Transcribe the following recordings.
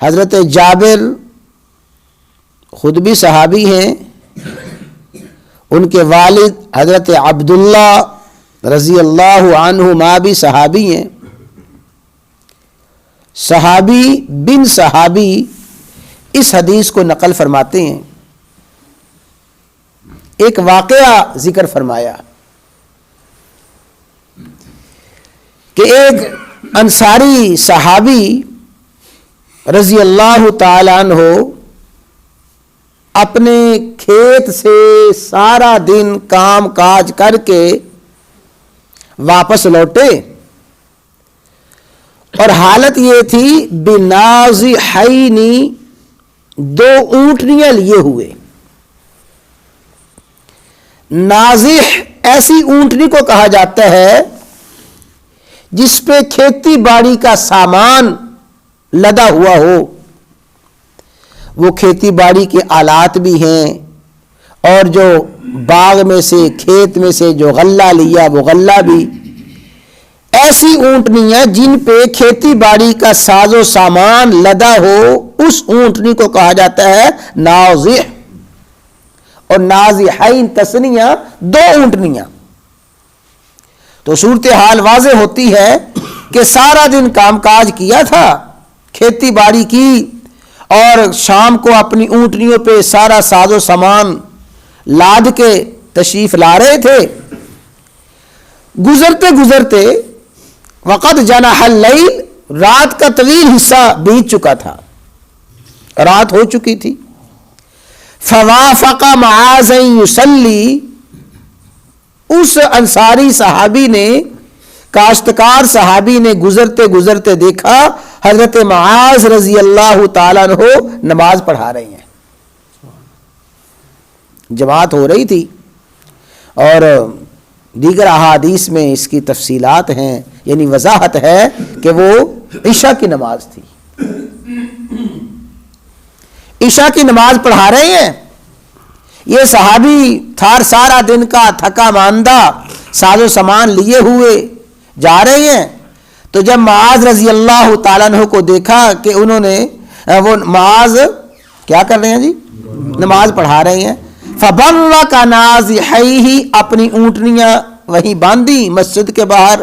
حضرت جابر خود بھی صحابی ہیں، ان کے والد حضرت عبداللہ رضی اللہ عنہما بھی صحابی ہیں۔ صحابی بن صحابی اس حدیث کو نقل فرماتے ہیں۔ ایک واقعہ ذکر فرمایا کہ ایک انصاری صحابی رضی اللہ تعالی عنہ اپنے کھیت سے سارا دن کام کاج کر کے واپس لوٹے، اور حالت یہ تھی بنازحین، دو اونٹنیاں لیے ہوئے۔ نازح ایسی اونٹنی کو کہا جاتا ہے جس پہ کھیتی باڑی کا سامان لدا ہوا ہو، وہ کھیتی باڑی کے آلات بھی ہیں، اور جو باغ میں سے کھیت میں سے جو غلہ لیا وہ غلہ بھی۔ ایسی اونٹنیاں جن پہ کھیتی باڑی کا ساز و سامان لدا ہو، اس اونٹنی کو کہا جاتا ہے نازح، اور نازحین تسنیہ دو اونٹنیاں۔ تو صورتحال واضح ہوتی ہے کہ سارا دن کام کاج کیا تھا، کھیتی باڑی کی، اور شام کو اپنی اونٹنیوں پہ سارا ساز و سامان لاد کے تشریف لا رہے تھے۔ گزرتے گزرتے وقت جنح اللیل، رات کا طویل حصہ بیت چکا تھا، رات ہو چکی تھی۔ فوافق معاذ یصلی، اس انصاری صحابی نے، کاشتکار صحابی نے گزرتے گزرتے دیکھا حضرت معاذ رضی اللہ تعالیٰ عنہ نماز پڑھا رہے ہیں۔ جماعت ہو رہی تھی، اور دیگر احادیث میں اس کی تفصیلات ہیں، یعنی وضاحت ہے کہ وہ عشاء کی نماز تھی۔ عشاء کی نماز پڑھا رہے ہیں، یہ صحابی سارا دن کا تھکا ماندہ ساز و سامان لیے ہوئے جا رہے ہیں۔ تو جب معاذ رضی اللہ تعالیٰ عنہ کو دیکھا کہ انہوں نے، وہ معاذ کیا کر رہے ہیں جی؟ نماز پڑھا رہے ہیں۔ فَبَرَّكَ نَازِحَيْهِ، اپنی اونٹنیاں وہیں باندھی مسجد کے باہر۔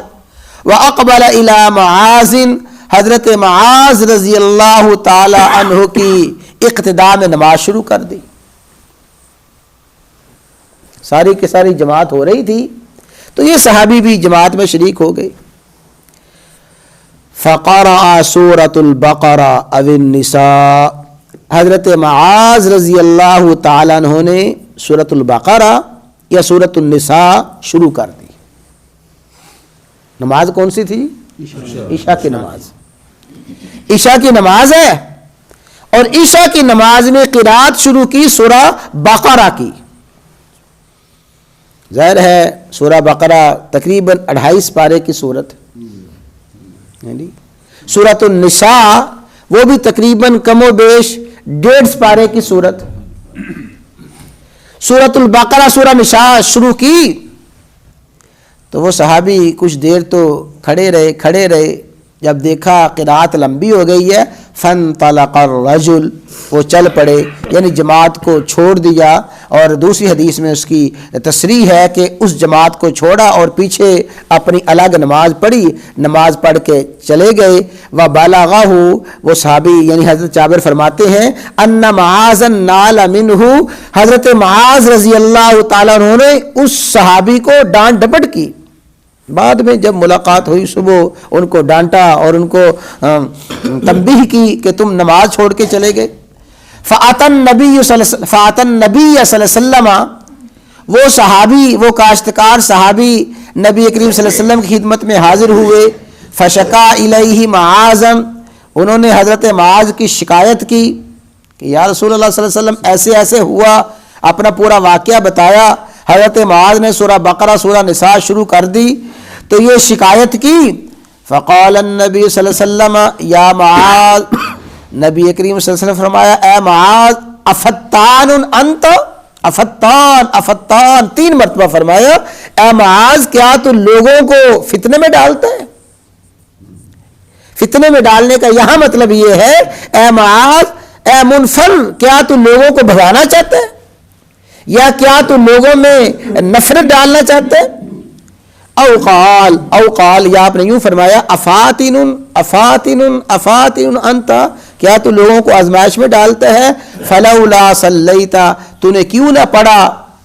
وَأَقْبَلَ إِلَى مَعَاذٍ، حضرت معاذ رضی اللہ تعالی عنہ کی اقتداء میں نماز شروع کر دی۔ ساری کی ساری جماعت ہو رہی تھی، تو یہ صحابی بھی جماعت میں شریک ہو گئے۔ فَقَرَأَ سُورَةُ الْبَقَرَةِ أَوِ النِّسَاءِ، حضرت معاذ رضی اللہ تعالیٰ عنہ نے سورۃ البقرہ یا سورۃ النساء شروع کر دی۔ نماز کون سی تھی؟ عشاء کی نماز۔ عشاء کی نماز ہے، اور عشاء کی نماز میں قرات شروع کی سورہ بقرہ کی۔ ظاہر ہے سورہ بقرہ تقریباً 28 پارے کی سورت، سورۃ النساء وہ بھی تقریباً کم و بیش 1.5 پارے کی سورت۔ سورۃ البقرہ سورہ نساء شروع کی تو وہ صحابی کچھ دیر تو کھڑے رہے، جب دیکھا قرات لمبی ہو گئی ہے، فَانْطَلَقَ الرَّجُلُ، وہ چل پڑے، یعنی جماعت کو چھوڑ دیا۔ اور دوسری حدیث میں اس کی تصریح ہے کہ اس جماعت کو چھوڑا اور پیچھے اپنی الگ نماز پڑھی، نماز پڑھ کے چلے گئے۔ وَبَلَغَهُ، وہ صحابی یعنی حضرت جابر فرماتے ہیں، أَنَّ مَعَاذًا نَالَ مِنْهُ، حضرت معاذ رضی اللہ تعالیٰ عنہ نے اس صحابی کو ڈانٹ ڈپٹ کی۔ بعد میں جب ملاقات ہوئی صبح ان کو ڈانٹا اور ان کو تنبیہ کی کہ تم نماز چھوڑ کے چلے گئے۔ فَأَتَى النَّبِيُّ صلی اللہ علیہ وسلم، وہ صحابی، وہ کاشتکار صحابی نبی کریم صلی اللہ علیہ وسلم کی خدمت میں حاضر ہوئے۔ فَشَكَا إِلَيْهِ مَعَاذًا، انہوں نے حضرت معاذ کی شکایت کی کہ یا رسول اللہ صلی اللہ علیہ وسلم ایسے ایسے ہوا، اپنا پورا واقعہ بتایا۔ حضرت معاذ نے سورہ بقرہ سورہ نساء شروع کر دی تو یہ شکایت کی۔ فقال النبی صلی اللہ علیہ وسلم یا معاذ، نبی کریم صلی اللہ علیہ وسلم فرمایا اے معاذ، افتان انت، افتان 3 مرتبہ فرمایا، اے معاذ کیا تو لوگوں کو فتنے میں ڈالتا ہے؟ فتنے میں ڈالنے کا یہاں مطلب یہ ہے اے معاذ، اے منفر، کیا تو لوگوں کو بھگانا چاہتا ہے یا کیا تو لوگوں میں نفرت ڈالنا چاہتا ہے؟ او قال یا آپ نے یوں فرمایا افاتن افاتن افاتن انت، کیا تو لوگوں کو آزمائش میں ڈالتا ہے؟ فلولا صلیتا، تو نے کیوں نہ پڑھا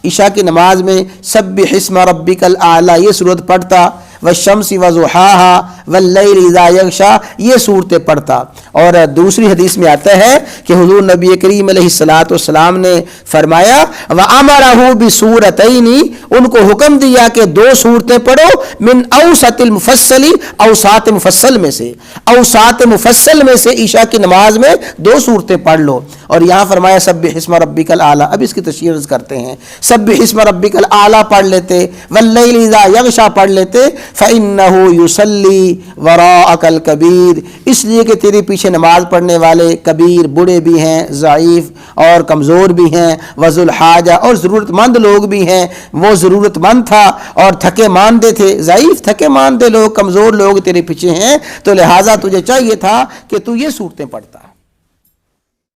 عشاء کی نماز میں سبح اسم ربک الاعلی، یہ سورت پڑھتا، والشمس وضحاها واللیل اذا یغشا، یہ صورتیں پڑھتا۔ اور دوسری حدیث میں آتا ہے کہ حضور نبی کریم علیہ الصلوۃ والسلام نے فرمایا وَأَمَرَهُ بِسُورَتَيْنِ، ان کو حکم دیا کہ دو صورتیں پڑھو، من اوسط المفصل، اوساط مفصل میں سے، اوساط مفصل میں سے عشاء کی نماز میں دو صورتیں پڑھ لو۔ اور یہاں فرمایا سبح اسم ربک الاعلی، اب اس کی تشریح عرض کرتے ہیں، سبح اسم ربک الاعلی پڑھ لیتے، واللیل اذا یغشا پڑھ لیتے، فإنه يصلي وراءك الكبير، اس لیے کہ تیرے پیچھے نماز پڑھنے والے کبیر، بوڑھے بھی ہیں، ضعیف اور کمزور بھی ہیں، وذو الحاجہ اور ضرورت مند لوگ بھی ہیں، وہ ضرورت مند تھا اور تھکے ماندے تھے، ضعیف تھکے ماندے لوگ، کمزور لوگ تیرے پیچھے ہیں، تو لہٰذا تجھے چاہیے تھا کہ تو یہ صورتیں پڑھتا۔